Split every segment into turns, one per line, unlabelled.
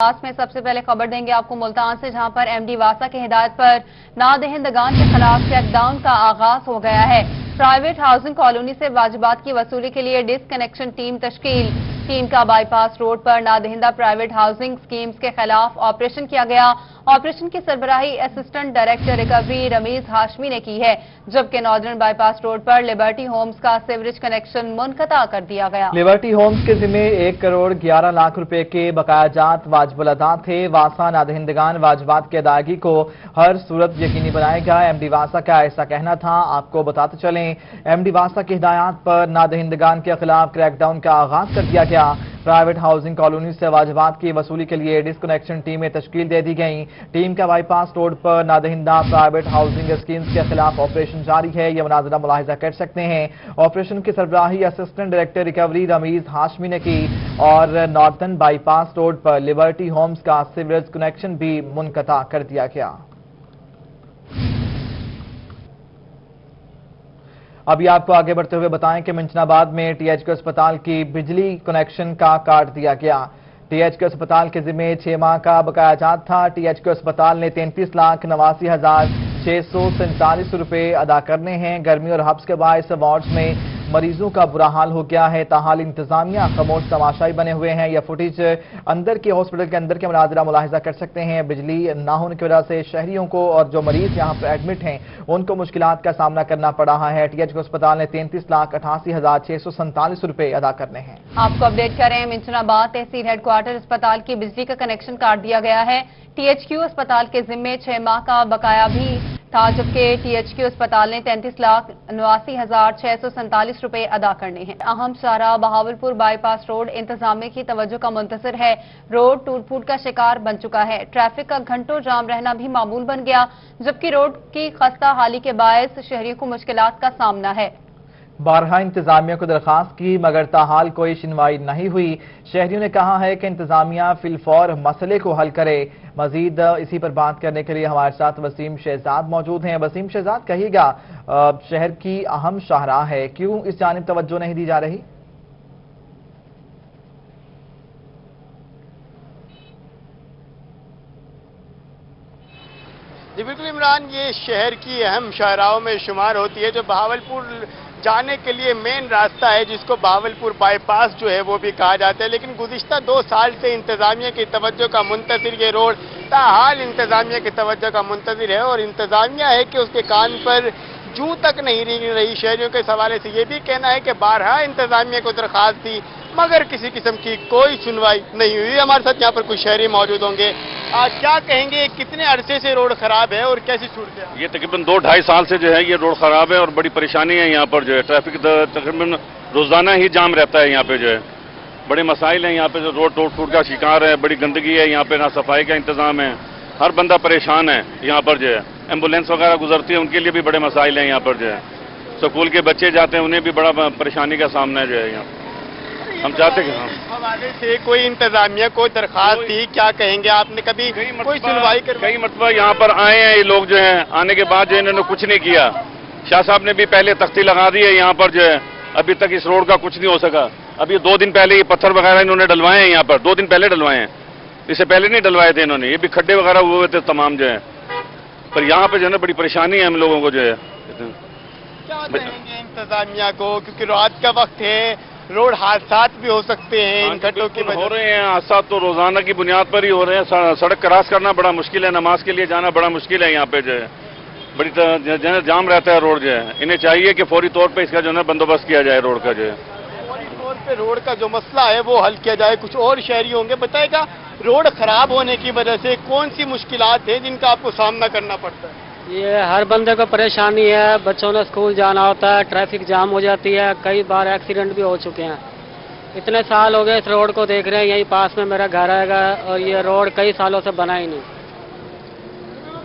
آج میں سب سے پہلے خبر دیں گے آپ کو ملتان سے، جہاں پر ایم ڈی واسا کی ہدایت پر نادہندگان کے خلاف کریک ڈاؤن کا آغاز ہو گیا ہے۔ پرائیویٹ ہاؤسنگ کالونی سے واجبات کی وصولی کے لیے ڈس کنیکشن ٹیم تشکیل۔ ٹیم کا بائی پاس روڈ پر نادہندہ پرائیویٹ ہاؤسنگ سکیمز کے خلاف آپریشن کیا گیا۔ آپریشن کی سربراہی assistant director recovery Ramiz Hashmi نے کی ہے، جبکہ ناردرن بائی پاس روڈ پر لبرٹی ہومز کا سیوریج کنیکشن منقطع کر دیا گیا۔
لبرٹی ہومز کے ذمہ 1 کروڑ 11 لاکھ روپے کے بقایا جات واجب الادا تھے۔ واسا نادہندگان واجبات کی ادائیگی کو ہر صورت یقینی بنائے گا، ایم ڈی واسا کا ایسا کہنا تھا۔ آپ کو بتاتے چلیں، ایم ڈی واسا کی ہدایات پر نادہندگان کے خلاف کریک ڈاؤن کا آغاز کر دیا گیا۔ پرائیویٹ ہاؤسنگ کالونی سے واجبات کی وصولی کے لیے ڈس کنیکشن ٹیمیں تشکیل دے دی گئیں۔ ٹیم کا بائی پاس روڈ پر نادہندہ پرائیویٹ ہاؤسنگ اسکیمز کے خلاف آپریشن جاری ہے، یہ مناظرہ ملاحظہ کر سکتے ہیں۔ آپریشن کی سربراہی assistant director recovery Ramiz Hashmi نے کی اور ناردرن بائی پاس روڈ پر لبرٹی ہومز کا سیوریج کنیکشن بھی منقطع کر دیا گیا۔ ابھی آپ کو آگے بڑھتے ہوئے بتائیں کہ منچن آباد میں ٹی ایچ کے اسپتال کی بجلی کنیکشن کا کاٹ دیا گیا۔ ٹی ایچ کے اسپتال کے ذمہ 6 ماہ کا بقایا جات تھا۔ ٹی ایچ کے اسپتال نے 33,89,647 روپے ادا کرنے ہیں۔ گرمی اور حبس کے باعث وارڈز میں مریضوں کا برا حال ہو گیا ہے، تاحال انتظامیہ خاموش تماشائی بنے ہوئے ہیں۔ یہ فوٹیج اندر کے ہاسپٹل کے اندر کے مناظرہ ملاحظہ کر سکتے ہیں۔ بجلی نہ ہونے کی وجہ سے شہریوں کو اور جو مریض یہاں پر ایڈمٹ ہیں ان کو مشکلات کا سامنا کرنا پڑ رہا ہے۔ ٹی ایچ کے اسپتال نے 33,88,647 روپے ادا کرنے ہیں۔
آپ کو اپڈیٹ کریں، منچن آباد تحصیل ہیڈ کوارٹر اسپتال کی بجلی کا کنیکشن کاٹ دیا گیا ہے۔ ٹی ایچ کیو اسپتال کے ذمے 6 ماہ کا بقایا بھی تھا، جبکہ ٹی ایچ کیو اسپتال نے 33,89,647 روپے ادا کرنے ہیں۔ اہم شاہراہ بہاولپور بائی پاس روڈ انتظامیہ کی توجہ کا منتظر ہے۔ روڈ ٹوٹ پھوٹ کا شکار بن چکا ہے۔ ٹریفک کا گھنٹوں جام رہنا بھی معمول بن گیا، جبکہ روڈ کی خستہ حالی کے باعث شہریوں کو مشکلات کا سامنا ہے۔
بارہا انتظامیہ کو درخواست کی مگر تاحال کوئی سنوائی نہیں ہوئی۔ شہریوں نے کہا ہے کہ انتظامیہ فی الفور مسئلے کو حل کرے۔ مزید اسی پر بات کرنے کے لیے ہمارے ساتھ وسیم شہزاد موجود ہیں۔ وسیم شہزاد، کہیے گا شہر کی اہم شاہراہ ہے، کیوں اس جانب توجہ نہیں دی جا رہی؟
جی بالکل عمران، یہ شہر کی اہم شاہراہوں میں شمار ہوتی ہے، جو بہاولپور جانے کے لیے مین راستہ ہے، جس کو بہاولپور بائی پاس جو ہے وہ بھی کہا جاتا ہے۔ لیکن گزشتہ 2 سال سے انتظامیہ کی توجہ کا منتظر یہ روڈ تاحال انتظامیہ کی توجہ کا منتظر ہے، اور انتظامیہ ہے کہ اس کے کان پر جوں تک نہیں رہی۔ شہریوں کے حوالے سے یہ بھی کہنا ہے کہ بارہا انتظامیہ کو درخواست دی مگر کسی قسم کی کوئی سنوائی نہیں ہوئی۔ ہمارے ساتھ یہاں پر کچھ شہری موجود ہوں گے، کیا کہیں گے کتنے عرصے سے روڈ خراب ہے اور کیسی صورت ہے؟
یہ تقریباً 2-2.5 سال سے جو ہے یہ روڈ خراب ہے اور بڑی پریشانی ہے یہاں پر جو ہے۔ ٹریفک تقریباً روزانہ ہی جام رہتا ہے یہاں پہ جو ہے۔ بڑے مسائل ہیں یہاں پہ، جو روڈ ٹوٹ پھوٹ کا شکار ہے، بڑی گندگی ہے یہاں پہ، نہ صفائی کا انتظام ہے، ہر بندہ پریشان ہے یہاں پر جو ہے۔ ایمبولینس وغیرہ گزرتی ہے، ان کے لیے بھی بڑے مسائل ہیں یہاں پر جو ہے۔ سکول کے بچے جاتے ہیں، انہیں بھی بڑا پریشانی کا سامنا جو ہے یہاں۔ ہم چاہتے ہیں کہ
حوالے سے کوئی انتظامیہ کو درخواست دی، کیا کہیں گے آپ نے کبھی کوئی سنوائی
کئی مرتبہ یہاں پر آئے ہیں یہ لوگ جو ہیں، آنے کے بعد جو انہوں نے کچھ نہیں کیا۔ شاہ صاحب نے بھی پہلے تختی لگا دی ہے یہاں پر جو ہے، ابھی تک اس روڈ کا کچھ نہیں ہو سکا۔ ابھی 2 دن پہلے یہ پتھر وغیرہ انہوں نے ڈلوائے ہیں یہاں پر، 2 دن پہلے ڈلوائے ہیں، اس سے پہلے نہیں ڈلوائے تھے انہوں نے۔ یہ بھی کھڈے وغیرہ ہوئے تھے تمام جو ہے، پر یہاں پہ جو ہے نا بڑی پریشانی ہے ہم لوگوں کو جو ہے۔
کیا کہیں گے انتظامیہ کو، کیونکہ رات کا وقت ہے، روڈ حادثات بھی ہو سکتے ہیں ان گھٹوں کی وجہ سے؟
ہو رہے ہیں حادثات، تو روزانہ کی بنیاد پر ہی ہو رہے ہیں۔ سڑک کراس کرنا بڑا مشکل ہے، نماز کے لیے جانا بڑا مشکل ہے یہاں پہ جو ہے، بڑی جام رہتا ہے روڈ جو ہے۔ انہیں چاہیے کہ فوری طور پہ اس کا جو ہے نا بندوبست کیا جائے روڈ کا جو ہے۔
فوری طور پہ روڈ کا جو مسئلہ ہے وہ حل کیا جائے۔ کچھ اور شہری ہوں گے، بتائے گا روڈ خراب ہونے کی وجہ سے کون سی مشکلات ہیں جن کا آپ کو سامنا کرنا پڑتا ہے؟
یہ ہر بندے کو پریشانی ہے، بچوں نے اسکول جانا ہوتا ہے، ٹریفک جام ہو جاتی ہے، کئی بار ایکسیڈنٹ بھی ہو چکے ہیں۔ اتنے سال ہو گئے اس روڈ کو دیکھ رہے ہیں، یہیں پاس میں میرا گھر آئے گا، اور یہ روڈ کئی سالوں سے بنا ہی نہیں۔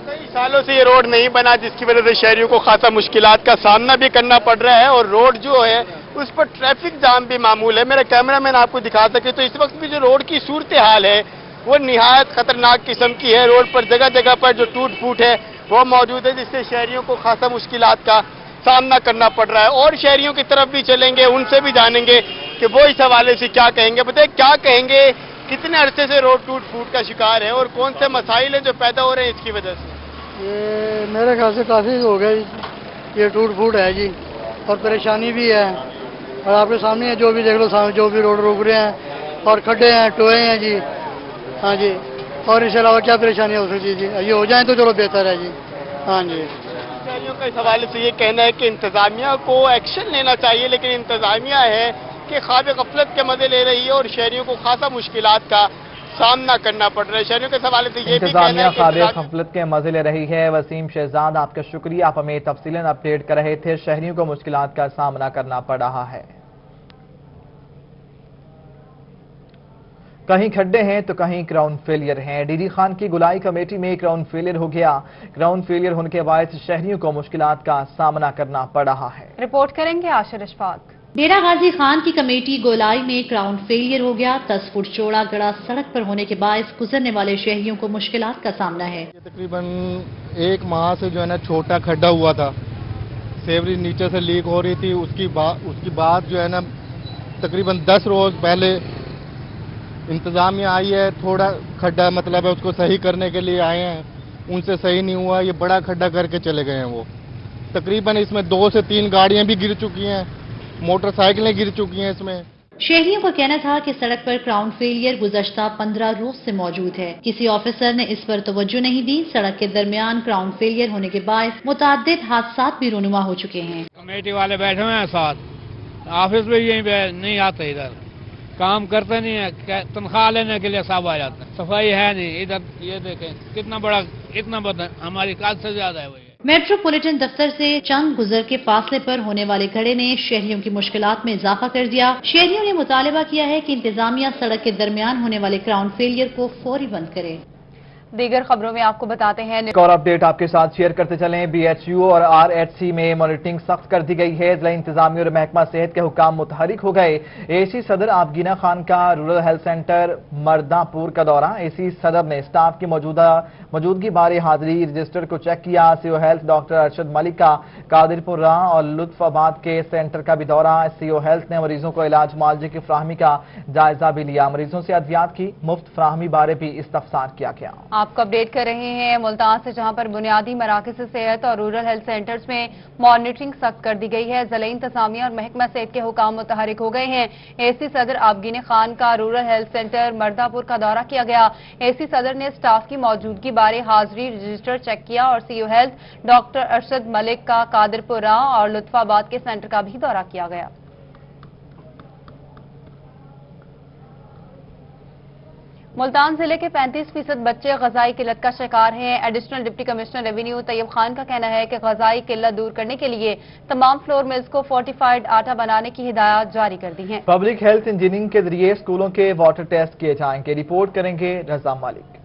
کئی سالوں سے یہ روڈ نہیں بنا، جس کی وجہ سے شہریوں کو خاصا مشکلات کا سامنا بھی کرنا پڑ رہا ہے، اور روڈ جو ہے اس پر ٹریفک جام بھی معمول ہے۔ میرا کیمرہ مین آپ کو دکھا سکے تو اس وقت بھی جو روڈ کی صورتحال ہے وہ نہایت خطرناک قسم کی ہے۔ روڈ پر جگہ جگہ پر جو ٹوٹ پھوٹ ہے وہ موجود ہے، جس سے شہریوں کو خاصا مشکلات کا سامنا کرنا پڑ رہا ہے۔ اور شہریوں کی طرف بھی چلیں گے، ان سے بھی جانیں گے کہ وہ اس حوالے سے کیا کہیں گے۔ بتائیں کیا کہیں گے कितने अरसे से रोड टूट फूट का शिकार है और कौन से मसाइल हैं जो पैदा हो रहे हैं इसकी वजह से?
ये मेरे ख्याल से काफ़ी हो गए, ये टूट फूट है जी, और परेशानी भी है। और आपके सामने है, जो भी देख लो, सामने जो भी रोड रोक रहे हैं और खड्डे हैं, टोए हैं जी। हाँ जी, और इसके अलावा क्या परेशानी हो सकती है जी? ये हो जाए तो चलो बेहतर है जी। हाँ जी,
शहरियों का इस हवाले से ये कहना है कि इंतजामिया को एक्शन लेना चाहिए, लेकिन इंतजामिया है कि ख्वाब गफलत के मजे ले रही है और शहरियों को खासा मुश्किलात का सामना करना पड़ रहा है। शहरियों के हवाले से ये भी कहना
इंतजामिया
है
ख्वाब
कि
गफलत के मजे ले रही है। वसीम शहजाद, आपका शुक्रिया, आप हमें तफसीलन अपडेट कर रहे थे। शहरियों को मुश्किलात का सामना करना पड़ रहा है, कहीं खड्डे हैं तो कहीं ग्राउंड फेलियर हैं। डीडी खान की गुलाई कमेटी में ग्राउंड फेलियर हो गया। ग्राउंड फेलियर होने के बायस शहरियों को मुश्किलात का सामना करना पड़ रहा है।
रिपोर्ट करेंगे आशिर इशफाक।
डेरा गाजी खान की कमेटी गोलाई में ग्राउंड फेलियर हो गया। 10 फुट चौड़ा गड़ा सड़क पर होने के बायस गुजरने वाले शहरियों को मुश्किलात का सामना है।
तकरीबन 1 माह से जो है ना छोटा खड्डा हुआ था, सेवरेज नीचे से लीक हो रही थी। उसकी बाद जो है ना तकरीबन 10 रोज पहले इंतजामिया आई है, थोड़ा खड्डा मतलब है उसको सही करने के लिए आए हैं, उनसे सही नहीं हुआ। ये बड़ा खड्डा करके चले गए हैं वो। तकरीबन इसमें 2 से 3 गाड़ियां भी गिर चुकी हैं, मोटरसाइकिलें गिर चुकी हैं इसमें।
शहरियों का कहना था कि सड़क पर ग्राउंड फेलियर गुज़श्ता 15 रोज से मौजूद है। किसी ऑफिसर ने इस पर तवज्जो नहीं दी। सड़क के दरमियान ग्राउंड फेलियर होने के बायस मुतअद्दिद हादसा भी रूनुमा हो चुके हैं।
कमेटी वाले बैठे हुए हैं साथ, ऑफिस में यहीं पे नहीं आते, इधर काम करते नहीं है, तनख्वाह लेने के लिए सब आ जाते हैं। सफाई है नहीं इधर, ये देखें कितना बड़ा, इतना बड़ा हमारी काज से ज्यादा है।
मेट्रोपॉलिटन दफ्तर से चंद गुजर के फासले पर होने वाले खड़े ने शहरियों की मुश्किलात में इजाफा कर दिया। शहरियों ने मुतालबा किया है कि इंतजामिया सड़क के दरमियान होने वाले ग्राउंड फेलियर को फौरी बंद करे।
दीगर खबरों में आपको बताते हैं,
एक और अपडेट आपके साथ शेयर करते चलें। बीएचयू और आरएचसी में मॉनिटरिंग सख्त कर दी गई है। जिला इंतजामिया और महकमा सेहत के हुकाम मुतहरिक हो गए। एसी सदर आफगीना खान का रूरल हेल्थ सेंटर मर्दापुर का दौरा। एसी सदर ने स्टाफ की मौजूदगी बारे हाजिरी रजिस्टर को चेक किया। CO health doctor Arshad Malik का कादिरपुरा और लुत्फाबाद के सेंटर का भी दौरा। सीओ हेल्थ ने मरीजों को इलाज मुआवजे की फ्राहमी का जायजा भी लिया। मरीजों से अद्वियात की मुफ्त फ्राहमी बारे भी इस्तफसार किया गया।
आपको अपडेट कर रहे हैं मुल्तान से, जहां पर बुनियादी मराकज़ सेहत और रूरल हेल्थ सेंटर्स में मॉनिटरिंग सख्त कर दी गई है। जिला इंतजामिया और महकमा सेहत के हुकाम मुतहरिक हो गए हैं। एसी सदर आफगीना खान का रूरल हेल्थ सेंटर मर्दापुर का दौरा किया गया। एसी सदर ने स्टाफ की मौजूदगी बारे हाजिरी रजिस्टर चेक किया और CO health doctor Arshad Malik का कादिरपुरा और लुत्फाबाद के सेंटर का भी दौरा किया गया। मुल्तान जिले के 35% बच्चे ग़ज़ाई किल्लत का शिकार हैं। Additional deputy commissioner revenue Tayyab Khan का कहना है कि ग़ज़ाई किल्लत दूर करने के लिए तमाम फ्लोर मिल्स को फोर्टिफाइड आटा बनाने की हिदायत जारी कर दी हैं।
पब्लिक हेल्थ इंजीनियरिंग के जरिए स्कूलों के वाटर टेस्ट किए जाएंगे। रिपोर्ट करेंगे Raza Malik.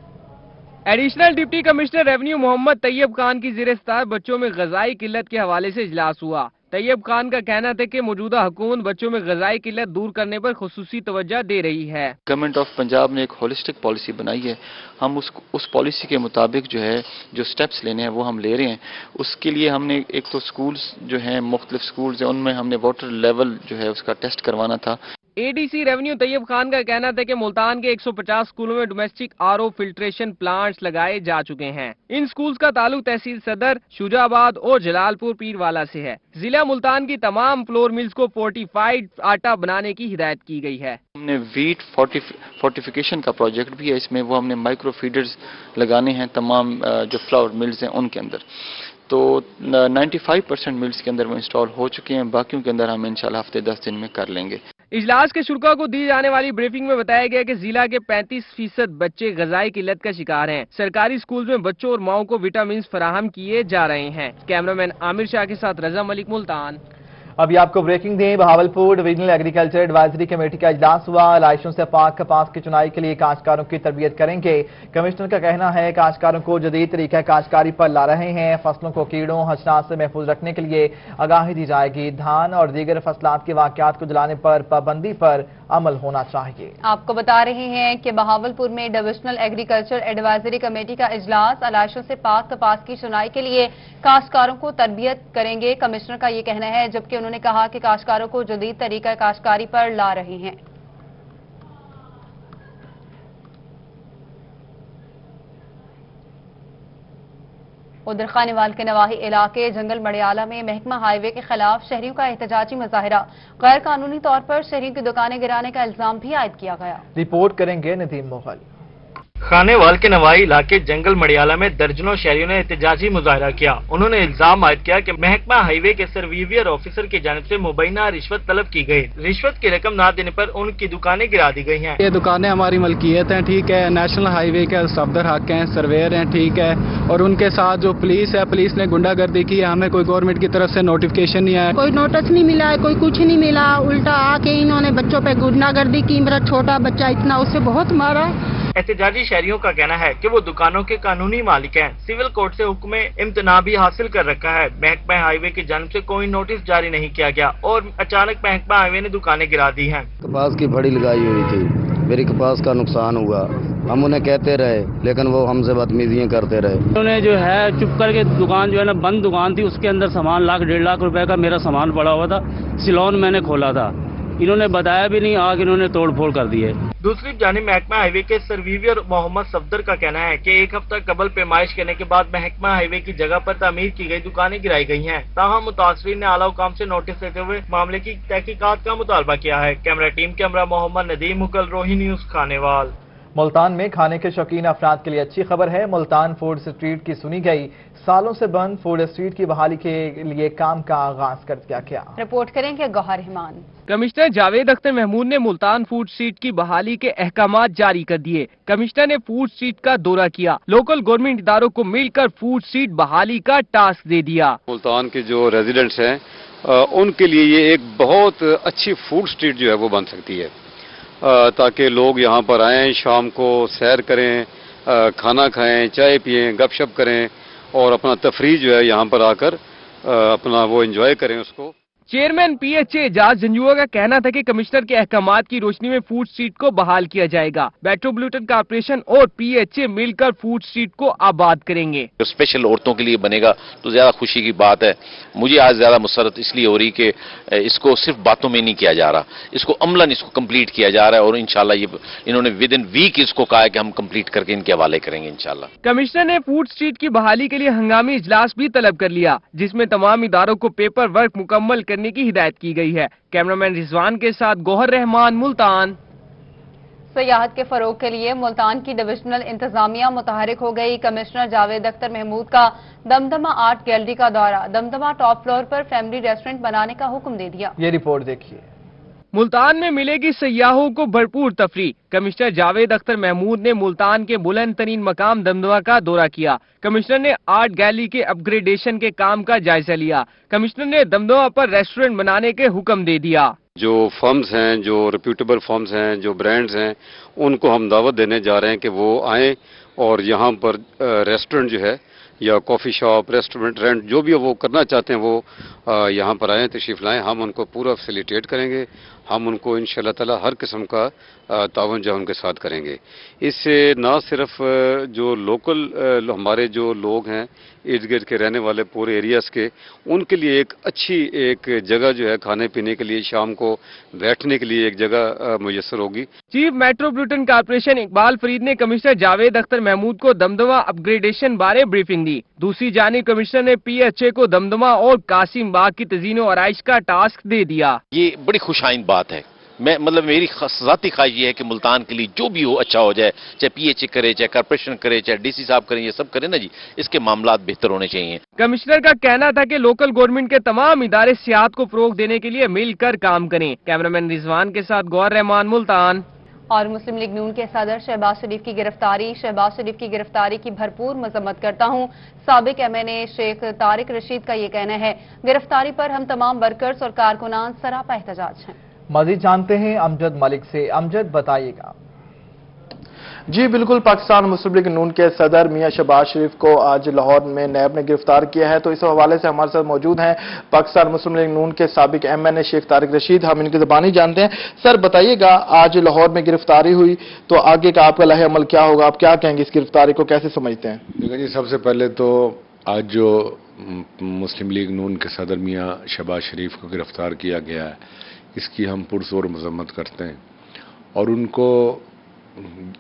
Additional deputy commissioner revenue Muhammad Tayyab Khan की ज़ेर-ए-सदारत बच्चों में ग़ज़ाई किल्लत के हवाले से इजलास हुआ। तैयब खान का कहना था कि मौजूदा हुकूमत बच्चों में ग़ज़ाई किल्लत दूर करने पर खुसूसी तवज्जो दे रही है।
गवर्नमेंट ऑफ पंजाब ने एक होलिस्टिक पॉलिसी बनाई है। हम उस पॉलिसी के मुताबिक जो स्टेप्स लेने हैं वो हम ले रहे हैं। उसके लिए हमने एक तो स्कूल्स जो हैं, मुख्तलिफ स्कूल्स हैं, उनमें हमने वाटर लेवल जो है उसका टेस्ट करवाना था।
एडीसी रेवेन्यू तैयब खान का कहना था कि मुल्तान के 150 स्कूलों में डोमेस्टिक आरओ फिल्ट्रेशन प्लांट्स लगाए जा चुके हैं। इन स्कूल्स का ताल्लुक तहसील सदर, शुजाबाद और जलालपुर पीरवाला से है। जिला मुल्तान की तमाम फ्लोर मिल्स को फोर्टिफाइड आटा बनाने की हिदायत की गई है।
हमने वीट फोर्टिफिकेशन का प्रोजेक्ट भी है इसमें, वो हमने माइक्रो फीडर्स लगाने हैं तमाम जो फ्लावर मिल्स हैं उनके अंदर। तो 95% मिल्स के अंदर वो इंस्टॉल हो चुके हैं, बाकियों के अंदर हम इंशाल्लाह हफ्ते 10 दिन में कर लेंगे।
इजलास के शुरा को दी जाने वाली ब्रीफिंग में बताया गया कि जिला के 35% बच्चे ग़ज़ाई किल्लत का शिकार हैं। सरकारी स्कूल में बच्चों और माओं को विटामिन फराहम किए जा रहे हैं। कैमरामैन आमिर शाह के साथ रजा मलिक, मुल्तान।
अभी आपको ब्रेकिंग दें। Bahawalpur divisional agriculture advisory committee का इजलास हुआ। लाइशों से पाक कपास की चुनाई के लिए काश्तकारों की तरबियत करेंगे। कमिश्नर का कहना है काश्तकारों को जदीद तरीका काश्तकारी पर ला रहे हैं। फसलों को कीड़ों हशरात से महफूज रखने के लिए आगाही दी जाएगी। धान और दीगर फसलात के वाकयात को जलाने पर पाबंदी पर अमल होना चाहिए।
आपको बता रहे हैं कि बहावलपुर में डिविजनल एग्रीकल्चर एडवाइजरी कमेटी का इजलास लाइशों से पाक कपास की चुनाई के लिए काश्तकारों को तरबियत करेंगे। कमिश्नर का ये कहना है, जबकि उन्होंने कहा कि काश्तकारों को जदीद तरीका काश्तकारी पर ला रहे हैं। उधर खानेवाल के नवाही इलाके जंगल मड़ियाला में महकमा हाईवे के खिलाफ शहरियों का एहतजाजी मुजाहिरा, गैर कानूनी तौर पर शहरियों की दुकानें गिराने का इल्जाम भी आयद किया गया।
रिपोर्ट करेंगे नदीम मुगल।
खानेवाल के नवाही इलाके जंगल मड़ियाला में दर्जनों शहरियों ने एहतजाजी मुजाहरा किया। उन्होंने इल्जाम आयद किया कि महकमा हाईवे के सर्विलियर ऑफिसर की जानिब से मुबैना रिश्वत तलब की गई। रिश्वत की रकम न देने पर उनकी दुकानें गिरा दी गई हैं।
ये दुकानें हमारी मलकियत हैं, ठीक है, नेशनल हाईवे के सफदर हक हैं, सर्वेयर हैं, ठीक है, और उनके साथ जो पुलिस है, पुलिस ने गुंडागर्दी की है। हमें कोई गवर्नमेंट की तरफ से नोटिफिकेशन नहीं आया,
कोई नोटिस नहीं मिला है, कोई कुछ नहीं मिला। उल्टा आके इन्होंने बच्चों पे गुंडागर्दी की। मेरा छोटा बच्चा इतना उससे बहुत मारा।
एहतजाजी शहरियों का कहना है कि वो दुकानों के कानूनी मालिक हैं। सिविल कोर्ट से हुक्म इम्तना भी हासिल कर रखा है। महकमा हाईवे की जानिब से कोई नोटिस जारी नहीं किया गया और अचानक महकमा हाईवे ने दुकानें गिरा दी हैं।
कपास की फड़ी लगाई हुई थी, मेरी कपास का नुकसान हुआ। हम उन्हें कहते रहे लेकिन वो हमसे बदतमीजियां करते रहे।
उन्होंने जो है चुप करके दुकान जो है ना, बंद दुकान थी, उसके अंदर सामान लाख 1.5 लाख रुपए का मेरा सामान पड़ा हुआ था। सिलोन मैंने खोला था, इन्होंने बताया भी नहीं, आगे इन्होंने तोड़ फोड़ कर दी है।
दूसरी जानिब महकमा हाईवे के सर्विलियर मोहम्मद सफदर का कहना है कि एक हफ्ता कबल पेमाइश करने के बाद महकमा हाईवे की जगह पर तामीर की गई दुकानें गिराई गई हैं। ताहम मुतासरीन ने आला हुकाम से नोटिस देते हुए मामले की तहकीकात का मुतालबा किया है। कैमरा टीम के हमरा मोहम्मद नदीम मुगल, रोही न्यूज, खानेवाल।
मुल्तान में खाने के शौकीन अफराद के लिए अच्छी खबर है। मुल्तान फूड स्ट्रीट की सुनी गई सालों से बंद फूड स्ट्रीट की बहाली के लिए काम का आगाज कर दिया गया।
रिपोर्ट करेंगे गौहर रहमान।
कमिश्नर जावेद अख्तर महमूद ने मुल्तान फूड स्ट्रीट की बहाली के अहकामात जारी कर दिए। कमिश्नर ने फूड स्ट्रीट का दौरा किया, लोकल गवर्नमेंट इदारों को मिलकर फूड स्ट्रीट बहाली का टास्क दे दिया।
मुल्तान के जो रेजिडेंट्स हैं उनके लिए ये एक बहुत अच्छी फूड स्ट्रीट जो है वो बन सकती है, ताकि लोग यहाँ पर आएं, शाम को सैर करें, खाना खाएं, चाय पिएं, गपशप करें और अपना तफरीह जो है यहाँ पर आकर अपना वो एंजॉय करें उसको।
चेयरमैन पीएचए एजाज जंजुआ का कहना था कि कमिश्नर के अहकामात की रोशनी में फूड स्ट्रीट को बहाल किया जाएगा। मेट्रोपॉलिटन कॉर्पोरेशन और पीएचए मिलकर फूड स्ट्रीट को आबाद करेंगे।
जो स्पेशल औरतों के लिए बनेगा तो ज्यादा खुशी की बात है। मुझे आज ज्यादा मुसरत इसलिए हो रही कि इसको सिर्फ बातों में नहीं किया जा रहा, इसको अमलन इसको कंप्लीट किया जा रहा है और इंशाल्लाह ये इन्होंने विद इन वीक इसको कहा है कि हम कंप्लीट करके इनके हवाले करेंगे इंशाल्लाह।
कमिश्नर ने फूड स्ट्रीट की बहाली के लिए हंगामी इजलास भी तलब कर लिया, जिसमें तमाम इदारों को पेपर वर्क मुकम्मल करने की हिदायत की गई है। कैमरामैन रिजवान के साथ गौहर रहमान, मुल्तान।
सियाहत के फरोग के लिए मुल्तान की डिविजनल इंतजामिया मुतहरिक हो गई। कमिश्नर जावेद अख्तर महमूद का दमदमा आर्ट गैलरी का दौरा, दमदमा टॉप फ्लोर पर फैमिली रेस्टोरेंट बनाने का हुक्म दे दिया।
ये रिपोर्ट देखिए।
मुल्तान में मिलेगी सयाहों को भरपूर तफरी। कमिश्नर जावेद अख्तर महमूद ने मुल्तान के बुलंद तरीन मकाम दमदमा का दौरा किया। कमिश्नर ने आर्ट गैलरी के अपग्रेडेशन के काम का जायजा लिया। कमिश्नर ने दमदमा पर रेस्टोरेंट बनाने के हुक्म दे दिया।
जो फर्म्स हैं, जो रिप्यूटेबल फर्म्स हैं, जो ब्रांड्स हैं, उनको हम दावत देने जा रहे हैं कि वो आएँ और यहाँ पर रेस्टोरेंट जो है या कॉफ़ी शॉप, रेस्टोरेंट, रेंट जो भी वो करना चाहते हैं वो यहाँ पर आएँ, तशरीफ़ लाएँ। हम उनको पूरा फैसिलिटेट करेंगे। हम उनको इंशाअल्लाह ताला हर किस्म का तावन जो उनके साथ करेंगे। इससे ना सिर्फ जो लोकल हमारे जो लोग हैं इर्द गिर्द के रहने वाले पूरे एरियाज़ के, उनके लिए एक अच्छी एक जगह जो है खाने पीने के लिए, शाम को बैठने के लिए एक जगह मुयस्सर होगी।
Chief metropolitan corporation Iqbal Farid ने कमिश्नर जावेद अख्तर महमूद को दमदमा अपग्रेडेशन बारे ब्रीफिंग दी। दूसरी जानिब कमिश्नर ने पीएचए को दमदमा और कासिम बाग की तज़ीन और आराइश का टास्क दे दिया।
ये बड़ी खुशाइन बात है। मेरी ज़ाती ख्वाहिश ये है कि मुल्तान के लिए जो भी हो अच्छा हो जाए, चाहे पीएचए करे, चाहे कॉर्पोरेशन करे, चाहे डीसी साहब करें, ये सब करें ना जी, इसके मामलात बेहतर होने चाहिए।
कमिश्नर का कहना था कि लोकल गवर्नमेंट के तमाम इदारे सियाहत को फरोग देने के लिए मिलकर काम करें। कैमरामैन रिजवान के साथ गौहर रहमान, मुल्तान।
और मुस्लिम लीग नून के सदर शहबाज शरीफ की गिरफ्तारी की भरपूर मजम्मत करता हूं। साबिक एमएनए शेख तारिक रशीद का ये कहना है, गिरफ्तारी पर हम तमाम वर्कर्स और कारकुनान सरापा एहतजाज हैं।
मजीद जानते हैं अमजद मलिक से। अमजद, बताइएगा।
जी बिल्कुल, पाकिस्तान मुस्लिम लीग नून के सदर मियां शहबाज शरीफ को आज लाहौर में नैब ने गिरफ्तार किया है। तो इस हवाले से हमारे साथ मौजूद हैं पाकिस्तान मुस्लिम लीग नून के साबिक एमएनए शेख तारिक रशीद। हम इनकी ज़बानी जानते हैं। सर बताइएगा, आज लाहौर में गिरफ्तारी हुई तो आगे का आपका लहे अमल क्या होगा? आप क्या कहेंगे, इस गिरफ्तारी को कैसे समझते हैं?
देखिए जी, सबसे पहले तो आज जो मुस्लिम लीग नून के सदर मियां शहबाज शरीफ को गिरफ्तार किया गया है, इसकी हम पुरजोर मजम्मत करते हैं और उनको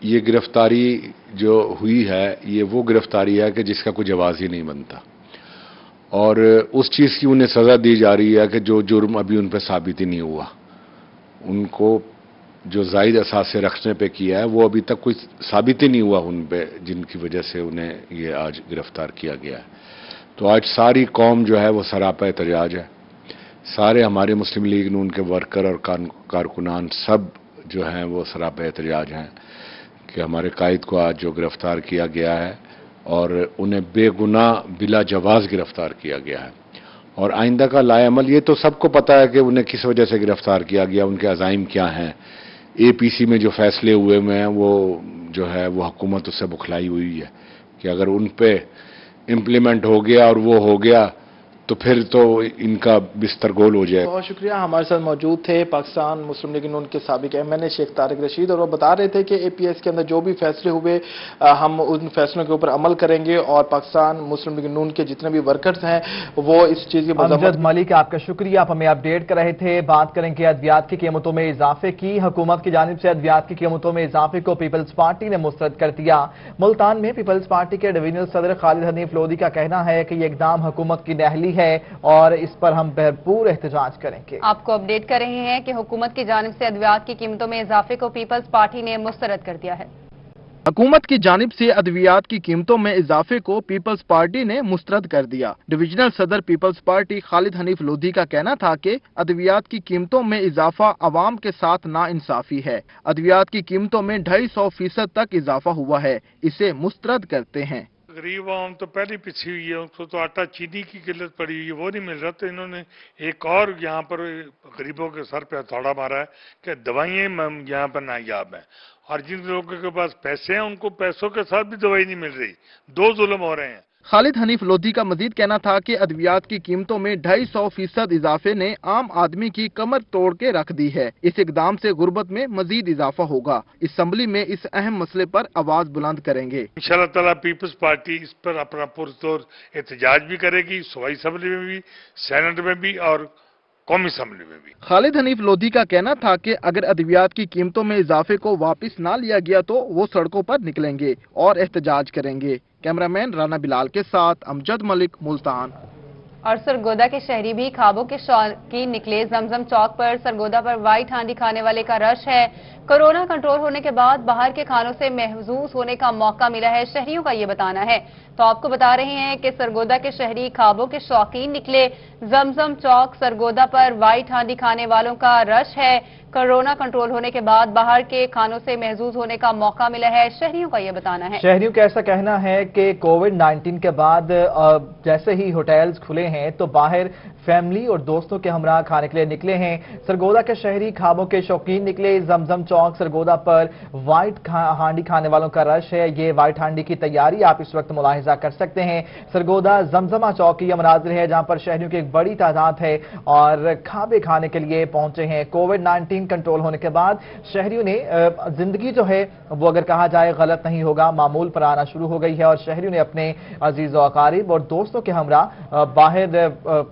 ये गिरफ्तारी जो हुई है ये वो गिरफ्तारी है कि जिसका कोई जवाब ही नहीं बनता, और उस चीज़ की उन्हें सज़ा दी जा रही है कि जो जुर्म अभी उन पर साबित ही नहीं हुआ, उनको जो जायद असासे रखने पे किया है वो अभी तक कोई साबित ही नहीं हुआ उन पे, जिनकी वजह से उन्हें ये आज गिरफ्तार किया गया है। तो आज सारी कौम जो है वो सरापा एहतजाज है। सारे हमारे मुस्लिम लीग नून के वर्कर और कारकुनान सब जो हैं वो सरापा एहतजाज हैं कि हमारे कायद को आज जो गिरफ्तार किया गया है और उन्हें बेगुनाह बिला जवाज गिरफ्तार किया गया है। और आइंदा का लाएअमल ये तो सबको पता है कि उन्हें किस वजह से गिरफ्तार किया गया, उनके अज़ाइम क्या हैं। एपीसी में जो फैसले हुए हैं वो जो है वो हुकूमत उससे बुखलाई हुई है कि अगर उन पे इम्प्लीमेंट हो गया और वो हो गया तो फिर तो इनका बिस्तर गोल हो जाए।
बहुत शुक्रिया। हमारे साथ मौजूद थे पाकिस्तान मुस्लिम लीग नून के साबिक एमएनए शेख तारिक रशीद, और वो बता रहे थे कि एपीएस के अंदर जो भी फैसले हुए हम उन फैसलों के ऊपर अमल करेंगे और पाकिस्तान मुस्लिम लीग नून के जितने भी वर्कर्स हैं वो इस चीज़ की
अमजद मलिक आपका शुक्रिया, आप हमें अपडेट कर रहे थे। बात करेंगे अद्वियात की कीमतों में इजाफे की। हुकूमत की जानिब से अद्वियात की कीमतों में इजाफे को पीपल्स पार्टी ने मुस्तरद कर दिया। मुल्तान में पीपल्स पार्टी के डिवीजनल सदर खालिद हनीफ लोधी का कहना है कि ये इकदाम हुकूमत की नहली है और इस पर हम भरपूर एहतजाज करेंगे।
आपको अपडेट कर रहे हैं कि हुकूमत की जानिब से अद्वियात की कीमतों में इजाफे को पीपल्स पार्टी ने मुस्तरद कर दिया है।
हुकूमत की जानिब से अद्वियात की कीमतों में इजाफे को पीपल्स पार्टी ने मुस्तरद कर दिया। डिविजनल सदर पीपल्स पार्टी खालिद हनीफ लोधी का कहना था कि अद्वियात की कीमतों में इजाफा अवाम के साथ नाइंसाफी है। अद्वियात की कीमतों में 250% तक इजाफा हुआ है, इसे मुस्तरद करते हैं।
गरीब आवाम तो पहले पिछड़ी हुई है, उनको तो आटा चीनी की किल्लत पड़ी हुई है, वो नहीं मिल रहा। तो इन्होंने एक और यहाँ पर गरीबों के सर पे हथौड़ा मारा है कि दवाइयाँ यहाँ पर नायाब हैं, और जिन लोगों के पास पैसे हैं उनको पैसों के साथ भी दवाई नहीं मिल रही। दो जुल्म हो रहे हैं।
खालिद हनीफ लोधी का मजीद कहना था कि अद्वियात की कीमतों में 250% इजाफे ने आम आदमी की कमर तोड़ के रख दी है। इस इकदाम से गुर्बत में मजीद इजाफा होगा। असम्बली में इस अहम मसले पर आवाज बुलंद करेंगे।
इंशाअल्लाह ताला पीपल्स पार्टी इस पर अपना पुरजोर एहतजाज भी करेगी, सूबाई असम्बली में भी, सेनेट में भी और कौमी असम्बली में भी।
खालिद हनीफ लोधी का कहना था कि अगर अद्वियात की कीमतों में इजाफे को वापस ना लिया गया तो वो सड़कों पर निकलेंगे और एहतजाज करेंगे। कैमरामैन राना बिलाल के साथ अमजद मलिक, मुल्तान।
और सरगोदा के शहरी भी ख्वाबों के शौकीन निकले। जमजम चौक पर सरगोदा पर वाइट हांडी खाने वाले का रश है। कोरोना कंट्रोल होने के बाद बाहर के खानों से महफूज होने का मौका मिला है, शहरियों का ये बताना है। तो आपको बता रहे हैं कि सरगोदा के शहरी ख्वाबों के शौकीन निकले। जमजम चौक सरगोदा पर वाइट हांडी खाने वालों का रश है। कोरोना कंट्रोल होने के बाद बाहर के खानों से महफूज होने का मौका मिला है, शहरियों का ये बताना है।
शहरियों का ऐसा कहना है कि कोविड-19 के बाद जैसे ही होटल्स खुले हैं तो बाहर फैमिली और दोस्तों के हमरा खाने के लिए निकले हैं। सरगोदा के शहरी ख्वाबों के शौकीन निकले। जमजम चौक सरगोदा पर वाइट हांडी खाने वालों का रश है। ये वाइट हांडी की तैयारी आप इस वक्त मुलाहिजा कर सकते हैं। सरगोदा जमजमा चौक की यह मनाजिर है जहां पर शहरियों की एक बड़ी तादाद है और खाबे खाने के लिए पहुंचे हैं। कोविड-19 कंट्रोल होने के बाद शहरियों ने जिंदगी जो है वो अगर कहा जाए गलत नहीं होगा, मामूल पर आना शुरू हो गई है और शहरियों ने अपने अजीज व अकारिब और दोस्तों के हमरा बाहर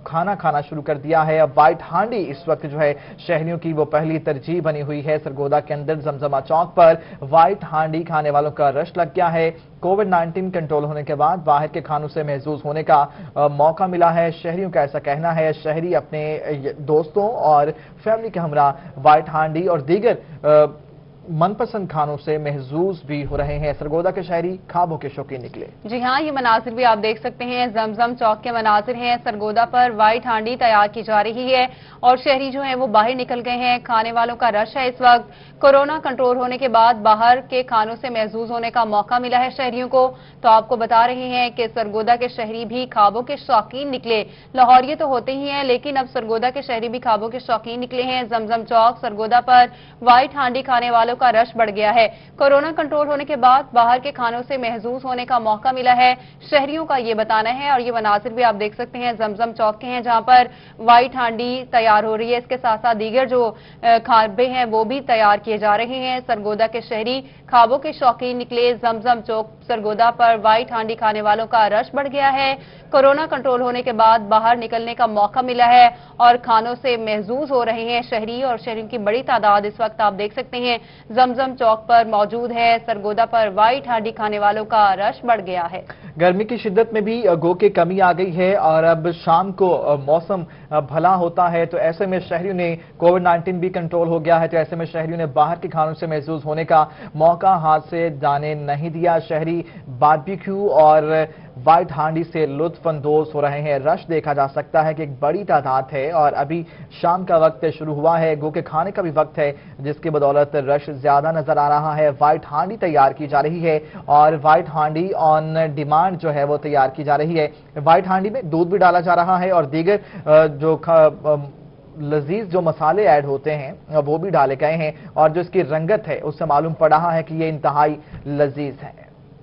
खाना खाना शुरू कर दिया है। अब वाइट हांडी इस वक्त जो है शहरियों की वो पहली तरजीह बनी हुई है। सरगोदा के अंदर जमजमा चौक पर वाइट हांडी खाने वालों का रश लग गया है। कोविड-19 कंट्रोल होने के बाद बाहर के खानों से महफूज होने का मौका मिला है, शहरियों का ऐसा कहना है। शहरी अपने दोस्तों और फैमिली के हमरा वाइट हांडी और दीगर मनपसंद खानों से महजूज भी हो रहे हैं। सरगोदा के शहरी ख्वाबों के शौकीन निकले।
जी हाँ, ये मनाजिर भी आप देख सकते हैं, जमजम चौक के मनाजिर हैं। सरगोदा पर वाइट हांडी तैयार की जा रही है और शहरी जो है वो बाहर निकल गए हैं। खाने वालों का रश है इस वक्त। कोरोना कंट्रोल होने के बाद बाहर के खानों से महजूज होने का मौका मिला है शहरियों को। तो आपको बता रहे हैं कि सरगोदा के शहरी भी ख्वाबों के शौकीन निकले। लाहौरिये तो होते ही हैं लेकिन अब सरगोदा के शहरी भी ख्वाबों के शौकीन निकले हैं। जमजम चौक सरगोदा पर वाइट हांडी खाने वालों का रश बढ़ गया है। कोरोना कंट्रोल होने के बाद बाहर के खानों से महजूज होने का मौका मिला है, शहरियों का ये बताना है। और ये मनाजिर भी आप देख सकते हैं जमजम चौक के हैं जहां पर वाइट हांडी तैयार हो रही है। इसके साथ साथ दीगर जो खाबे हैं वो भी तैयार किए जा रहे हैं। सरगोदा के शहरी ख्वाबों के शौकीन निकले। जमजम चौक सरगोदा पर वाइट हांडी खाने वालों का रश बढ़ गया है। कोरोना कंट्रोल होने के बाद बाहर निकलने का मौका मिला है और खानों से महजूज हो रहे हैं शहरी और शहरियों की बड़ी तादाद इस वक्त आप देख सकते हैं। जमजम चौक पर मौजूद है। सरगोदा पर व्हाइट हांडी खाने वालों का रश बढ़ गया है।
गर्मी की शिद्दत में भी गो के कमी आ गई है और अब शाम को मौसम भला होता है तो ऐसे में शहरियों ने कोविड-19 भी कंट्रोल हो गया है तो ऐसे में शहरियों ने बाहर के खानों से महसूस होने का मौका हाथ से जाने नहीं दिया। शहरी बारबेक्यू और व्हाइट हांडी से लुत्फ अंदोज हो रहे हैं। रश देखा जा सकता है कि एक बड़ी तादाद है और अभी शाम का वक्त शुरू हुआ है, गो के खाने का भी वक्त है जिसकी बदौलत रश ज्यादा नजर आ रहा है। व्हाइट हांडी तैयार की जा रही है और व्हाइट हांडी ऑन डिमांड जो है वो तैयार की जा रही है। व्हाइट हांडी में दूध भी डाला जा रहा है और दीगर जो लजीज जो मसाले ऐड होते हैं वो भी डाले गए हैं और जो इसकी रंगत है उससे मालूम पड़ रहा है कि ये इंतहाई लजीज है।